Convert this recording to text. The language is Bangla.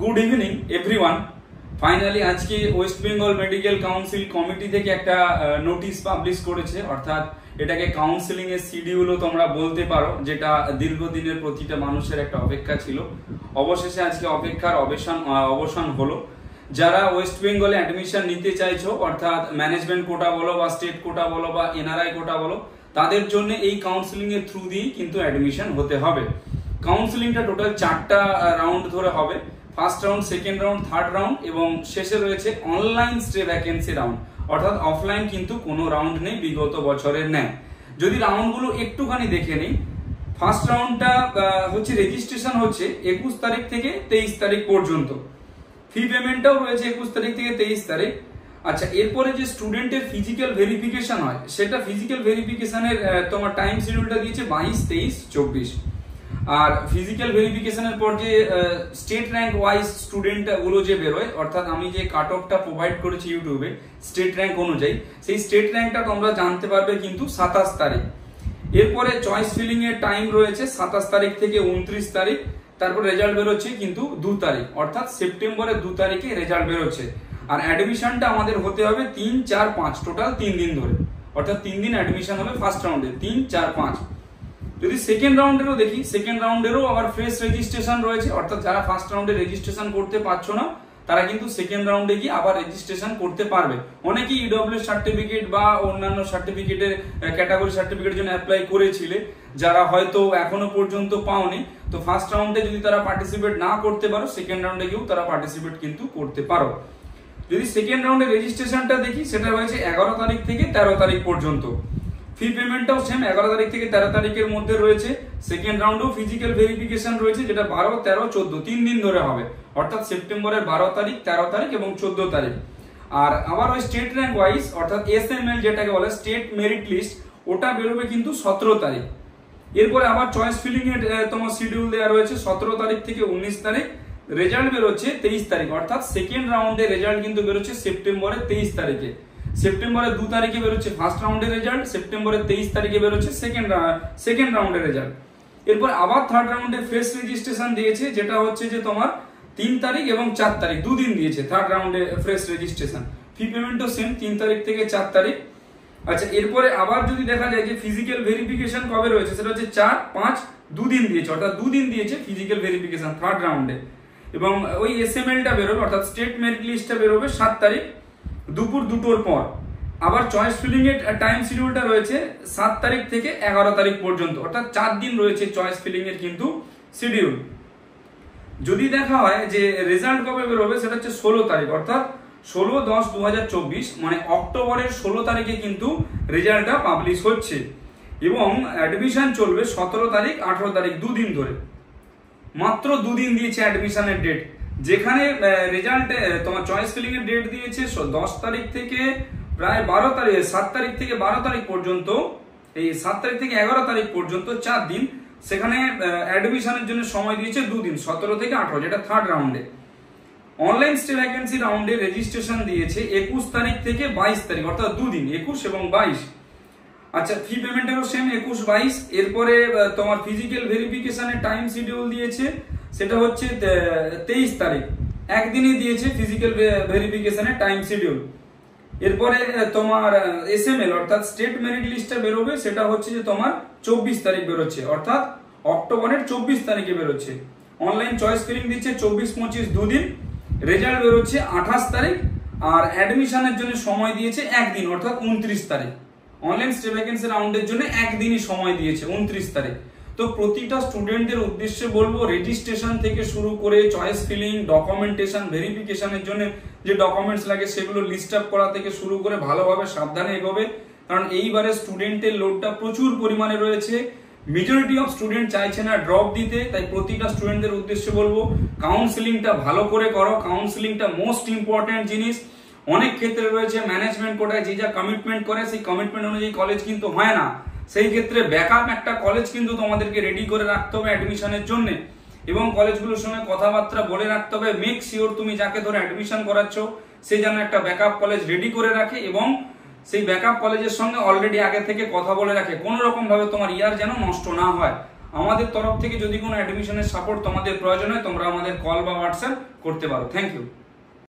Good evening everyone. ফাইনালি আজকে West Bengal medical council committee থেকে একটা নোটিশ পাবলিশ করেছে, অর্থাৎ এটাকে কাউন্সিলিং এর শিডিউলও তোমরা বলতে পারো, যেটা দীর্ঘদিনের প্রতিটা মানুষের একটা অপেক্ষা ছিল। অবশেষে আজকে অপেক্ষার অবসান হলো। যারা ওয়েস্ট বেঙ্গলে অ্যাডমিশন নিতে চাইছো, অর্থাৎ ম্যানেজমেন্ট কোটা বলো বা স্টেট কোটা বলো বা এনআরআই কোটা বলো, তাদের জন্য এই কাউন্সিলিং এর থ্রু দিয়ে কিন্তু অ্যাডমিশন হতে হবে। কাউন্সিলিংটা টোটাল 4টা রাউন্ড ধরে হবে। First round, second round, third round এবং শেষে রয়েছে অনলাইন স্টে ভ্যাকেন্সি রাউন্ড, অর্থাৎ অফলাইন কিন্তু কোনো রাউন্ড নেই বিগত বছরের ন্যায়। যদি রাউন্ডগুলো একটুখানি দেখে নিই, ফার্স্ট রাউন্ডটা হচ্ছে রেজিস্ট্রেশন হচ্ছে 21 তারিখ থেকে 23 তারিখ পর্যন্ত। ফি পেমেন্টটাও রয়েছে 21 তারিখ থেকে 23 তারিখ। আচ্ছা, এরপরে যে স্টুডেন্টের ফিজিক্যাল ভেরিফিকেশন হয়, সেটা ফিজিক্যাল ভেরিফিকেশনের তোমার টাইম শিডিউলটা দিয়েছে 22, 23, 24। আর ফিজিক্যাল ভেরিফিকেশনের পর যে স্টেট র্যাঙ্ক ওয়াইজ স্টুডেন্ট গুলো যে বেরোয়, অর্থাৎ আমি যে কাট অফটা প্রোভাইড করেছি ইউটিউবে স্টেট র্যাঙ্ক অনুযায়ী, সেই স্টেট র্যাঙ্কটা তোমরা জানতে পারবে কিন্তু 27 তারিখ। এরপরে চয়েস ফিলিং এর টাইম রয়েছে 27 তারিখ থেকে 29 তারিখ। তারপর রেজাল্ট বেরোচ্ছে কিন্তু 2 তারিখ, অর্থাৎ সেপ্টেম্বরের 2 তারিখে রেজাল্ট বেরোচ্ছে। আর অ্যাডমিশনটা আমাদের হতে হবে 3, 4, 5, টোটাল 3 দিন ধরে, অর্থাৎ 3 দিন অ্যাডমিশন হবে ফার্স্ট রাউন্ডে, 3, 4, 5। যদি সেকেন্ড রাউন্ডেরও দেখি, সেকেন্ড রাউন্ডেরও আবার ফ্রেশ রেজিস্ট্রেশন রয়েছে, অর্থাৎ যারা ফার্স্ট রাউন্ডে রেজিস্ট্রেশন করতে পারছো না, তারা কিন্তু সেকেন্ড রাউন্ডে গিয়ে আবার রেজিস্ট্রেশন করতে পারবে। অনেকেই ইডব্লিউ সার্টিফিকেট বা অন্যান্য সার্টিফিকেটের ক্যাটাগরি সার্টিফিকেটের জন্য অ্যাপ্লাই করেছিলে, যারা হয়তো এখনো পর্যন্ত পাওনি। তো ফার্স্ট রাউন্ডে যদি তারা পার্টিসিপেট না করতে পারো, সেকেন্ড রাউন্ডে গিয়েও তারা পার্টিসিপেট কিন্তু করতে পারো। যদি সেকেন্ড রাউন্ডে রেজিস্ট্রেশনটা দেখি, সেটা রয়েছে 11 তারিখ থেকে 13 তারিখ পর্যন্ত। ফি পেমেন্টটাও সেম 11 তারিখ থেকে 13 তারিখের মধ্যে রয়েছে। সেকেন্ড রাউন্ডেও ফিজিক্যাল ভেরিফিকেশন রয়েছে, যেটা 12, 13, 14 3 দিন ধরে হবে, অর্থাৎ সেপ্টেম্বরের 12 তারিখ, 13 তারিখ এবং 14 তারিখ। আর আবার ওই স্টেট র্যাঙ্ক ওয়াইজ, অর্থাৎ এসএমএল যেটাকে বলে স্টেট মেরিট লিস্ট, ওটা বেরোবে কিন্তু 17 তারিখ। এরপরে আবার চয়েস ফিলিং এর তোমার শিডিউল দেওয়া রয়েছে 17 তারিখ থেকে 19 তারিখ। রেজাল্ট বেরোচ্ছে 23 তারিখ, অর্থাৎ সেকেন্ড রাউন্ডে রেজাল্ট কিন্তু বেরোচ্ছে সেপ্টেম্বরের 23 তারিখে। সেপ্টেম্বরের 2 তারিখে বেরোচ্ছে ফার্স্ট রাউন্ডের রেজাল্ট, সেপ্টেম্বরের 23 তারিখে বেরোচ্ছে সেকেন্ড রাউন্ডের রেজাল্ট। এরপর আবার থার্ড রাউন্ডে ফ্রেশ রেজিস্ট্রেশন দিয়েছে, যেটা হচ্ছে যে তোমার 3 তারিখ এবং 4 তারিখ, 2 দিন দিয়েছে থার্ড রাউন্ডে ফ্রেশ রেজিস্ট্রেশন। ফি পেমেন্টও সেম 3 তারিখ থেকে 4 তারিখ। আচ্ছা, এরপরে আবার যদি দেখা যায় যে ফিজিক্যাল ভেরিফিকেশন কবে রয়েছে, সেটা হচ্ছে 4, 5, 2 দিন দিয়েছে, অর্থাৎ 2 দিন দিয়েছে ফিজিক্যাল ভেরিফিকেশন থার্ড রাউন্ডে। এবং ওই এসএমএলটা বেরোবে, অর্থাৎ স্টেট মেরিট লিস্টটা বেরোবে 7 তারিখ দুপুর 2টোর পর। আবার চয়েস ফিলিং এর টাইম শিডিউলটা রয়েছে 7 তারিখ থেকে 11 তারিখ পর্যন্ত, অর্থাৎ 4 দিন রয়েছে চয়েস ফিলিং এর কিন্তু শিডিউল। যদি দেখা হয় যে রেজাল্ট কবে বেরোবে, সেটা হচ্ছে 16 তারিখ, অর্থাৎ 16/10/2024, মানে অক্টোবরের 16 তারিখে কিন্তু রেজাল্টটা পাবলিশ হচ্ছে। এবং অ্যাডমিশন চলবে 17 তারিখ, 18 তারিখ, 2 দিন ধরে। মাত্র 2 দিন দিয়েছে অ্যাডমিশনের ডেট, যেখানে রেজাল্ট তোমার চয়েস ফিলিং এর ডেট দিয়েছে 10 তারিখ থেকে প্রায় 12 তারিখ, 7 তারিখ থেকে 12 তারিখ পর্যন্ত। এই 7 তারিখ থেকে 11 তারিখ পর্যন্ত 4 দিন। সেখানে অ্যাডমিশনের জন্য সময় দিয়েছে 2 দিন, 17 থেকে 18, যেটা থার্ড রাউন্ডে। অনলাইন স্টে ভ্যাকেন্সি রাউন্ডে রেজিস্ট্রেশন দিয়েছে 21 তারিখ থেকে 22 তারিখ, অর্থাৎ 2 দিন, 21 এবং 22। আচ্ছা, ফি পেমেন্টেরও সেম 21, 22। এরপরে তোমার ফিজিক্যাল ভেরিফিকেশনের টাইম শিডিউল দিয়েছে, সেটা হচ্ছে 23 তারিখ, একদিনই দিয়েছে ফিজিক্যাল ভেরিফিকেশনের টাইম শিডিউল। এরপরে তোমার এসএমএল, অর্থাৎ স্টেট মেরিট লিস্টটা বেরোবে, সেটা হচ্ছে যে তোমার 24 তারিখ বেরোচ্ছে, অর্থাৎ অক্টোবরের 24 তারিখে বেরোচ্ছে। অনলাইন চয়েস ফিলিং দিচ্ছে 24, 25, 2 দিন। রেজাল্ট বেরোচ্ছে 28 তারিখ। আর অ্যাডমিশনের জন্য সময় দিয়েছে 1 দিন, অর্থাৎ 29 তারিখ। অনলাইন স্টে ভ্যাকেন্সি রাউন্ডের জন্য 1 দিনই সময় দিয়েছে, 29 তারিখ। তো প্রতিটা স্টুডেন্টদের উদ্দেশ্যে বলবো, রেজিস্ট্রেশন থেকে শুরু করে চয়েস ফিলিং, ডকুমেন্টেশন, ভেরিফিকেশনের জন্য যে ডকুমেন্টস লাগে সেগুলো লিস্ট আপ করা থেকে শুরু করে ভালোভাবে সাবধানে এগোবে, কারণ এইবারে স্টুডেন্টের লোডটা প্রচুর পরিমাণে রয়েছে। মেজরিটি অফ স্টুডেন্ট চাইছে না ড্রপ দিতে, তাই প্রতিটা স্টুডেন্টদের উদ্দেশ্যে বলবো কাউন্সিলিংটা ভালো করে করো। কাউন্সিলিংটা মোস্ট ইম্পর্টেন্ট জিনিস। অনেক ক্ষেত্রে রয়েছে ম্যানেজমেন্ট কোটায় যে যা কমিটমেন্ট করে, সেই কমিটমেন্ট অনুযায়ী কলেজ কিন্তু হয় না। সেই ক্ষেত্রে ব্যাকআপ একটা কলেজ কিন্তু তোমাদেরকে রেডি করে রাখতে হবে অ্যাডমিশনের জন্য, এবং কলেজগুলোর সঙ্গে কথাবার্তা বলে রাখতে হবে। মেক শিওর তুমি যাকে ধরে অ্যাডমিশন করাচ্ছ সে যেন একটা ব্যাকআপ কলেজ রেডি করে রাখে, এবং সেই ব্যাকআপ কলেজের সঙ্গে অলরেডি আগে থেকে কথা বলে রাখে, কোনো রকম ভাবে তোমার ইয়ার যেন নষ্ট না হয়। আমাদের তরফ থেকে যদি কোনো অ্যাডমিশনের সাপোর্ট তোমাদের প্রয়োজন হয় তোমরা আমাদের কল বা হোয়াটসঅ্যাপ করতে পারো। Thank you.